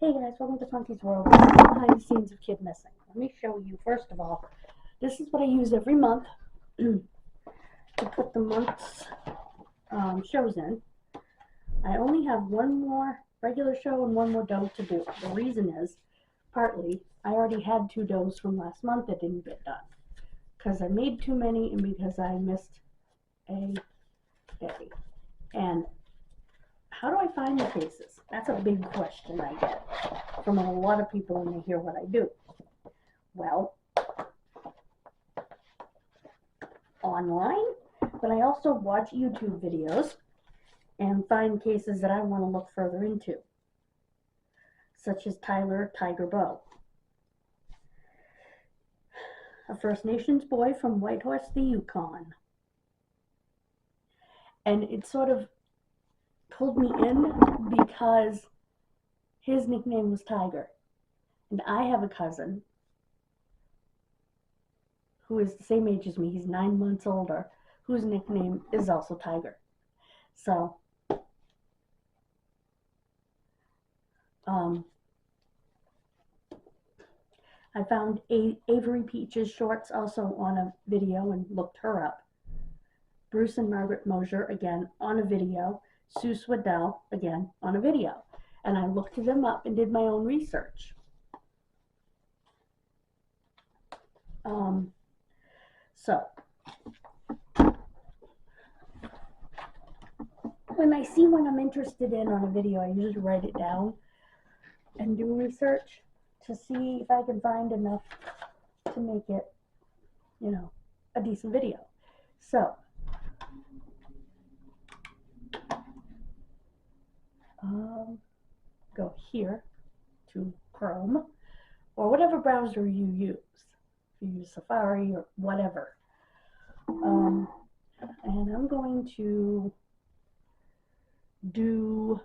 Hey guys, welcome to Funky's World. This is behind the scenes of Kidmissing. Let me show you, first of all, this is what I use every month to put the month's shows in. I only have one more regular show and one more doe to do. The reason is, partly, I already had 2 does from last month that didn't get done. Because I made too many and because I missed a day. And how do I find the cases? That's a big question I get from a lot of people when they hear what I do. Well, online, but I also watch YouTube videos and find cases that I want to look further into, such as Tyler Tiger Bow, a First Nations boy from Whitehorse, the Yukon. And it sort of pulled me in because his nickname was Tiger. And I have a cousin who is the same age as me. He's 9 months older, whose nickname is also Tiger. So, I found Avery Peach's shorts also on a video and looked her up. Bruce and Margaret Mosier, again, on a video. Sue Swedell, again, on a video. And I looked them up and did my own research. So, when I see what I'm interested in on a video, I usually write it down and do research to see if I can find enough to make it, a decent video. So, go here to Chrome or whatever browser you use. If you use Safari or whatever. And I'm going to do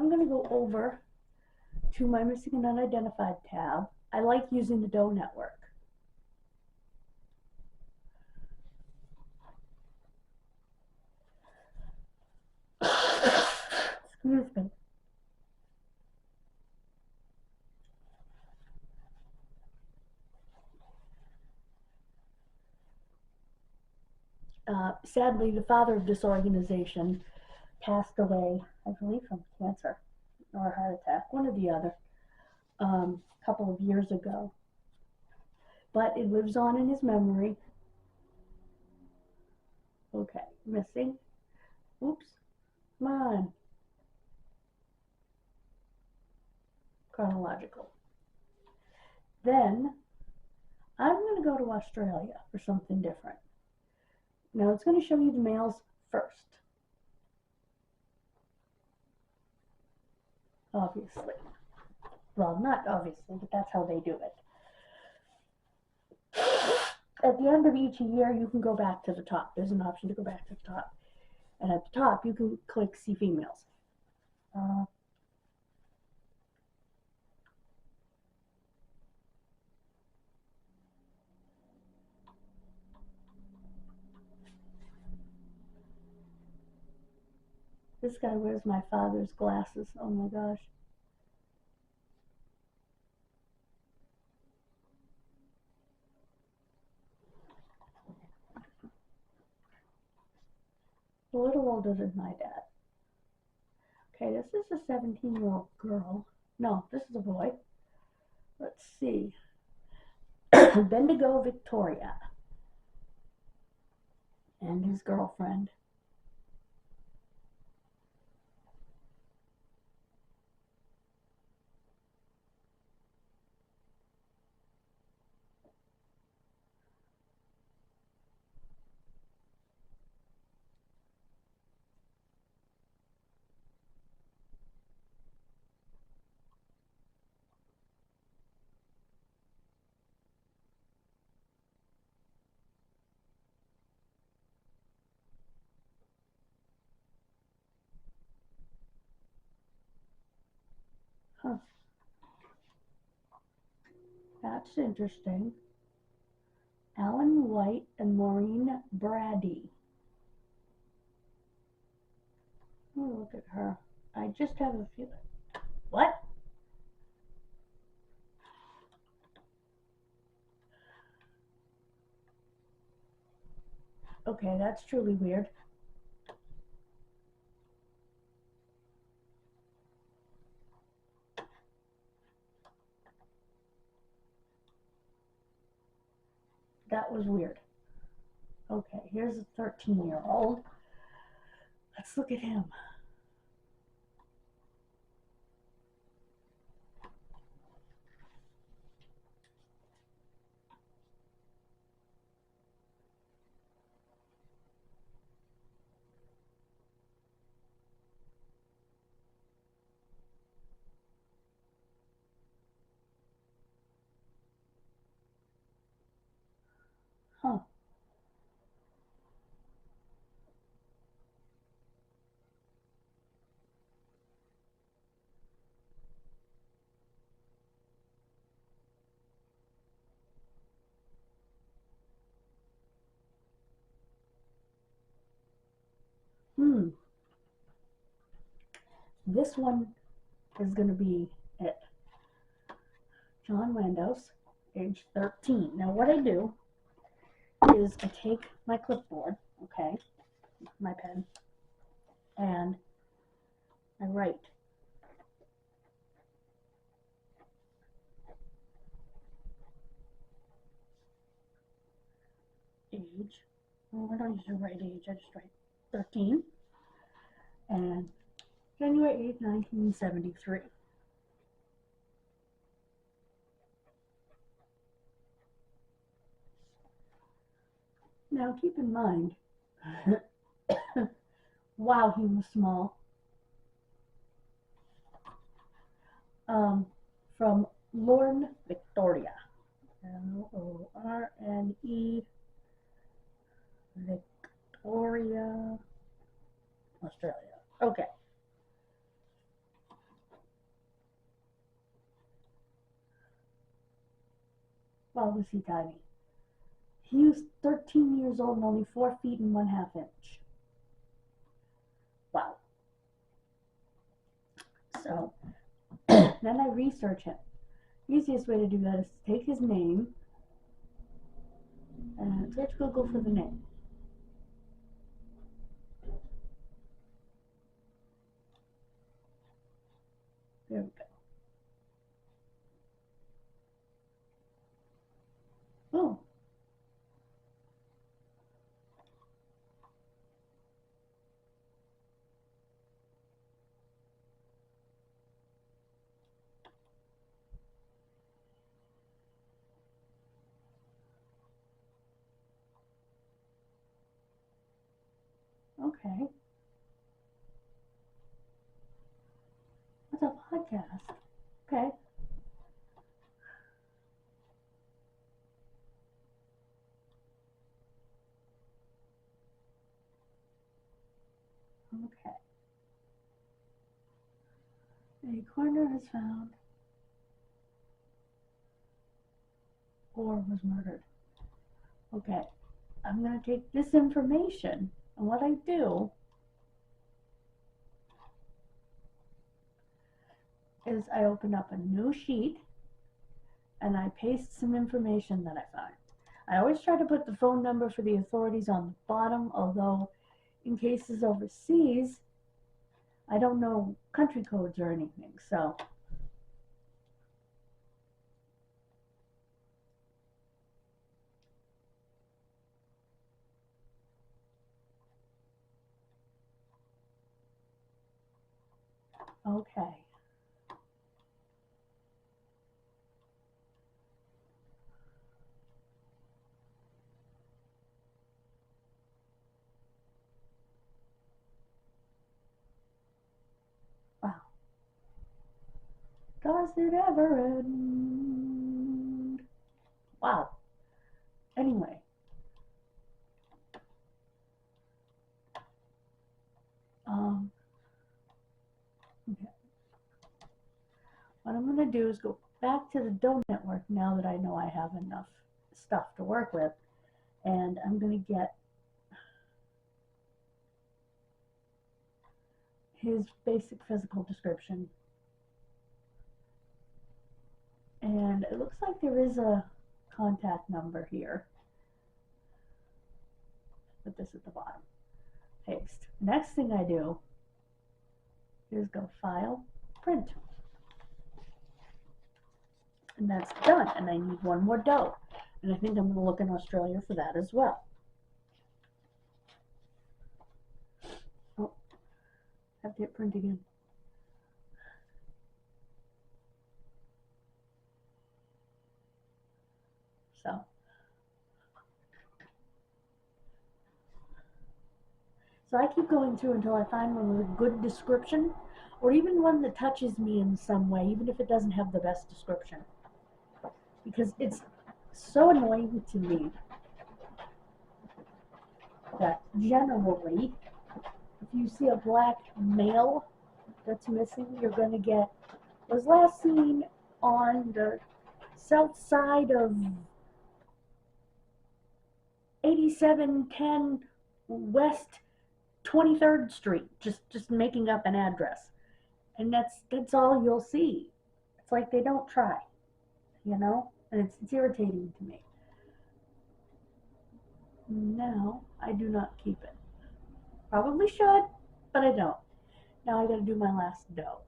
go over to my Missing and Unidentified tab. I like using the Doe Network. Excuse me. Sadly, the father of this organization passed away, I believe, from cancer or a heart attack, one or the other, a couple of years ago. But it lives on in his memory. Okay, missing. Oops, come on. Chronological. Then I'm going to go to Australia for something different. Now it's going to show you the males first. Obviously. Well, not obviously, but that's how they do it. At the end of each year, you can go back to the top. There's an option to go back to the top. And at the top, you can click See Females. This guy wears my father's glasses. Oh my gosh. A little older than my dad. Okay, this is a 17-year-old girl. No, this is a boy. Let's see. Bendigo, Victoria. And his girlfriend. Huh. That's interesting. Alan White and Maureen Brady. Oh, look at her. I just have a few. What? Okay, that's truly weird. That was weird. Okay, here's a 13-year-old. Let's look at him. Huh. Hmm. This one is going to be it. John Landos, age 13. Now what I do is I take my clipboard, okay, my pen, and I write. Age. Well, I don't usually write age, I just write 13. And January 8th, 1973. Now keep in mind, wow, he was small. From Lorne, Victoria. Lorne, Victoria, Australia. Okay. Wow, was he tiny? He was 13 years old and only 4 feet and 1/2 inch. Wow. So then I research him. Easiest way to do that is to take his name and search Google for the name. There we go. Oh. Okay. What's a podcast? Okay. Okay. A coroner has found or was murdered. Okay. I'm going to take this information, and what I do is I open up a new sheet and I paste some information that I find. I always try to put the phone number for the authorities on the bottom, although in cases overseas, I don't know country codes or anything, so. Okay. Wow. Does it ever end? Wow. Anyway. Okay. What I'm going to do is go back to the Doe Network now that I know I have enough stuff to work with, and I'm going to get his basic physical description. And it looks like there is a contact number here. Put this at the bottom. Paste. Next thing I do is go File, Print. And that's done. And I need one more doe. And I think I'm going to look in Australia for that as well. Oh, I have to hit print again. So I keep going through until I find one with a good description, or even one that touches me in some way, even if it doesn't have the best description. Because it's so annoying to me that generally, if you see a black male that's missing, you're going to get, was last seen on the south side of 8710 West 23rd Street, just making up an address. And that's all you'll see. It's like they don't try, you know? And it's irritating to me. Now, I do not keep it. Probably should, but I don't. Now I gotta do my last doe.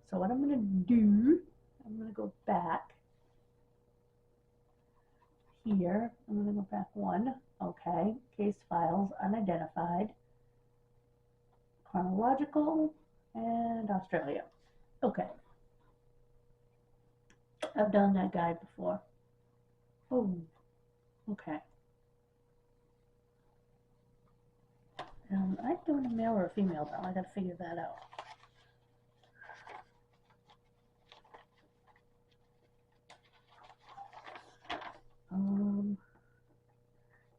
So what I'm gonna do, I'm gonna go back here. I'm gonna go back one. Okay, case files, unidentified, chronological, and Australia. Okay. I've done that guide before. Oh, okay. I'm doing a male or a female though. I gotta figure that out.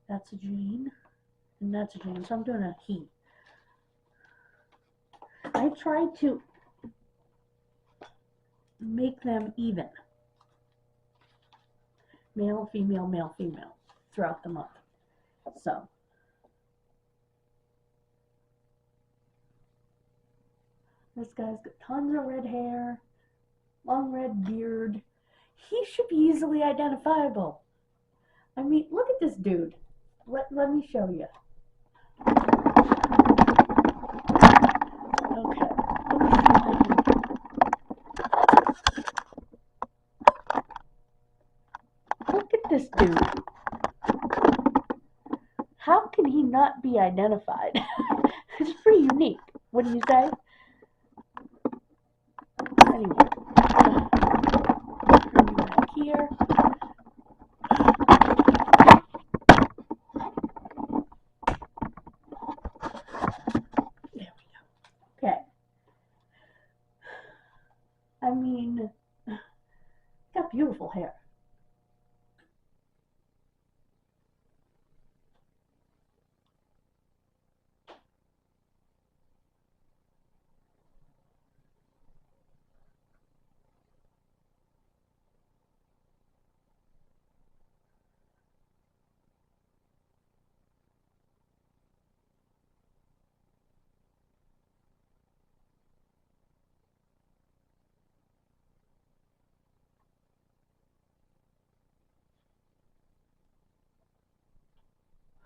That's a Jean, and that's a Jean, so I'm doing a he. I try to make them even. Male, female, throughout the month. So. This guy's got tons of red hair, long red beard. He should be easily identifiable. I mean, look at this dude. Let me show you. Okay. Look at this dude. How can he not be identified? It's pretty unique. What do you say? Anyway. Back here. Okay. I mean, got beautiful hair.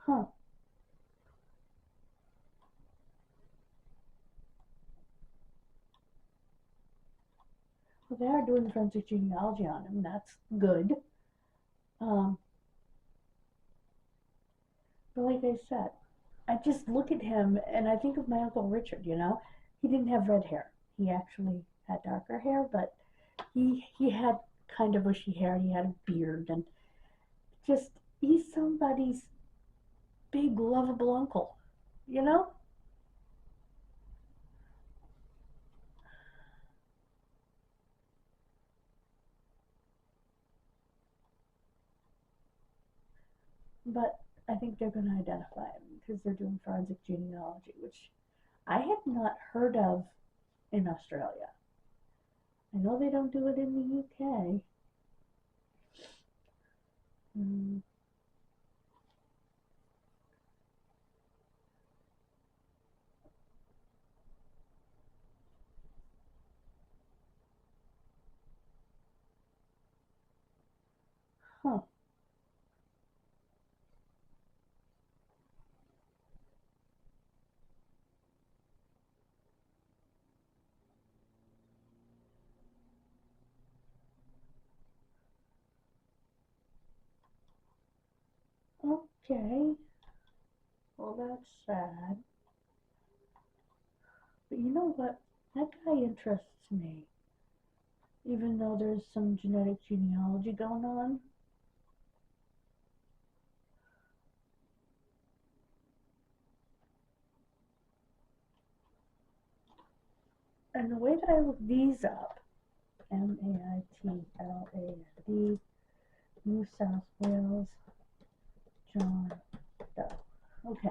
Huh. Well, they are doing forensic genealogy on him. That's good. But like I said, I just look at him and I think of my Uncle Richard, you know? He didn't have red hair. He actually had darker hair, but he had kind of bushy hair. He had a beard, and just, he's somebody's big, lovable uncle, you know? But I think they're going to identify him because they're doing forensic genealogy, which I had not heard of in Australia. I know they don't do it in the UK. Huh. Okay. Well, that's sad. But you know what? That guy interests me. Even though there's some genetic genealogy going on. And the way that I look these up, Maitland, New South Wales, John Doe. Okay.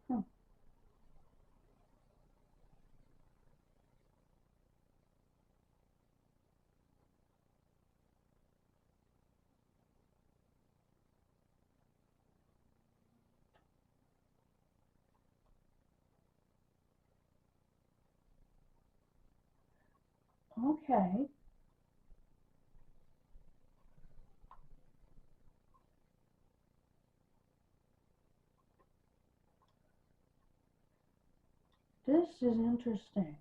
Huh. Okay. This is interesting.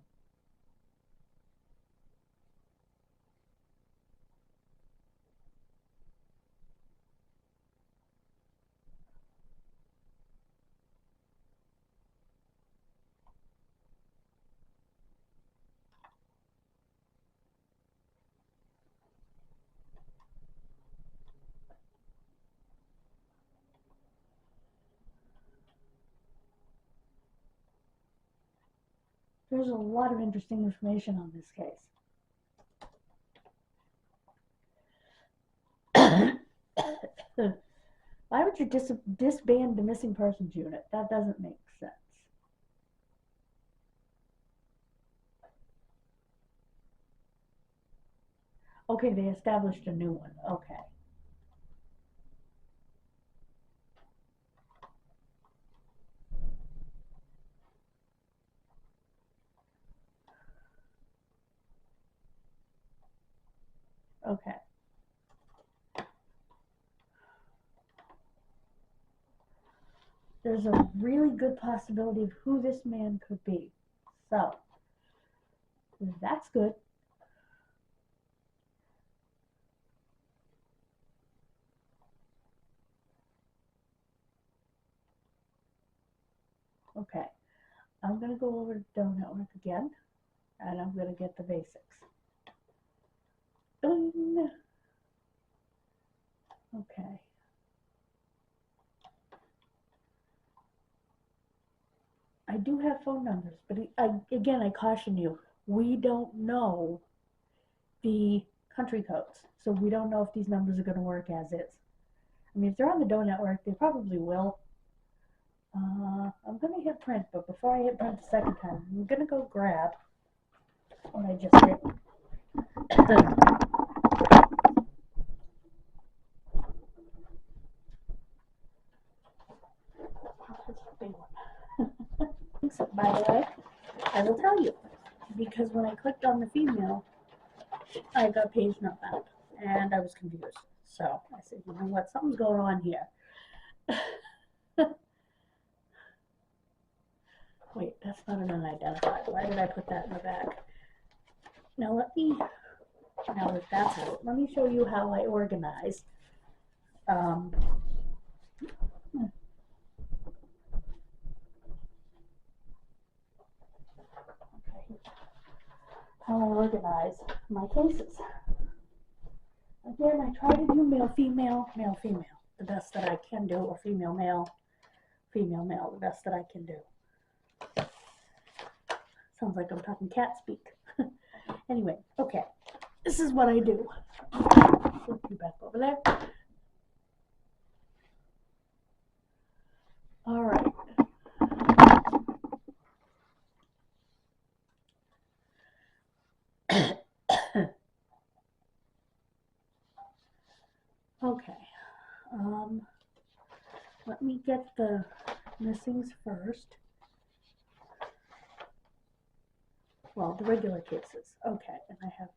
There's a lot of interesting information on this case. Why would you disband the missing persons unit? That doesn't make sense. Okay, they established a new one. Okay. Okay. There's a really good possibility of who this man could be. So, that's good. Okay. I'm going to go over to Doe Network again, and I'm going to get the basics. Okay. I do have phone numbers, but again, I caution you, we don't know the country codes, so we don't know if these numbers are going to work as is. I mean, if they're on the Doe Network, they probably will. I'm going to hit print, but before I hit print the second time, I'm going to go grab what I just did. By the way, I will tell you, because when I clicked on the female, I got page not found, and I was confused. So I said, you know what, something's going on here. Wait, that's not an unidentified. Why did I put that in the back? Now that that's out, let me show you how I organize. How I organize my cases. Again, I try to do male, female, male, female, the best that I can do, or female, male, the best that I can do. Sounds like I'm talking cat speak. Anyway, okay. this is what I do. Flip you back over there. All right. Okay. Let me get the missings first. Well, the regular cases. Okay, and I have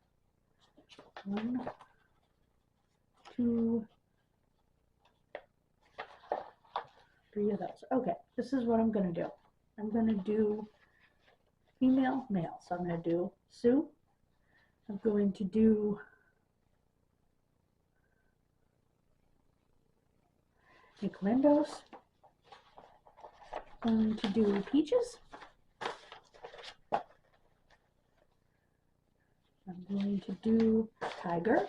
1, 2, 3 of those. Okay, this is what I'm going to do. I'm going to do female, male. So I'm going to do Sue. I'm going to do Nicolandos. I'm going to do Peaches. I'm going to do Tiger.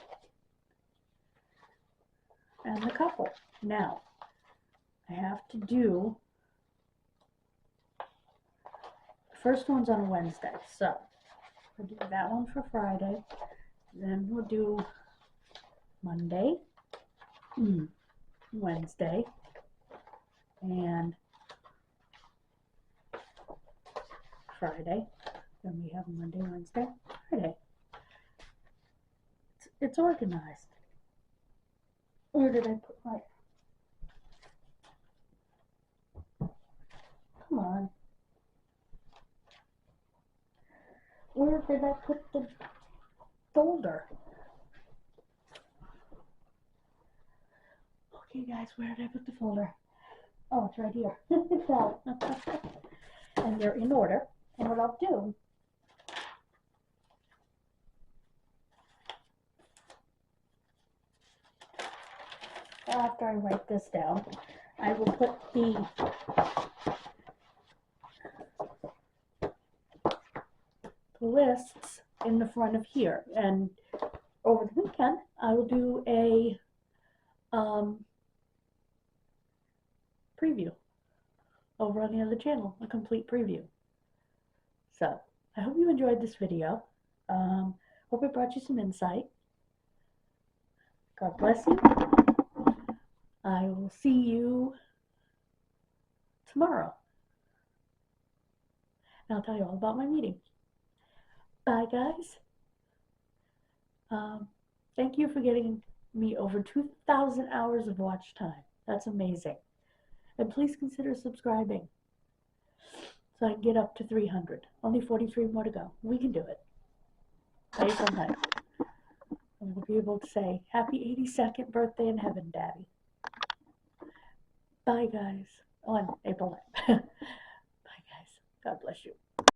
And the couple. Now, I have to do, the first one's on a Wednesday, so we'll do that one for Friday, then we'll do Monday, Wednesday, and Friday. Then we have Monday, Wednesday, Friday. It's organized. Where did I put my... Come on. Where did I put the folder? Okay, guys, where did I put the folder? Oh, it's right here. It fell. And they're in order. And what I'll do, after I write this down, I will put the lists in the front of here, and over the weekend I will do a preview over on the other channel, a complete preview. So I hope you enjoyed this video. Hope it brought you some insight. God bless you. I will see you tomorrow, and I'll tell you all about my meeting. Bye, guys. Thank you for getting me over 2,000 hours of watch time. That's amazing. And please consider subscribing so I can get up to 300. Only 43 more to go. We can do it. Maybe sometime. And we'll be able to say, happy 82nd birthday in heaven, Daddy. Bye, guys. On April 9th. Bye, guys. God bless you.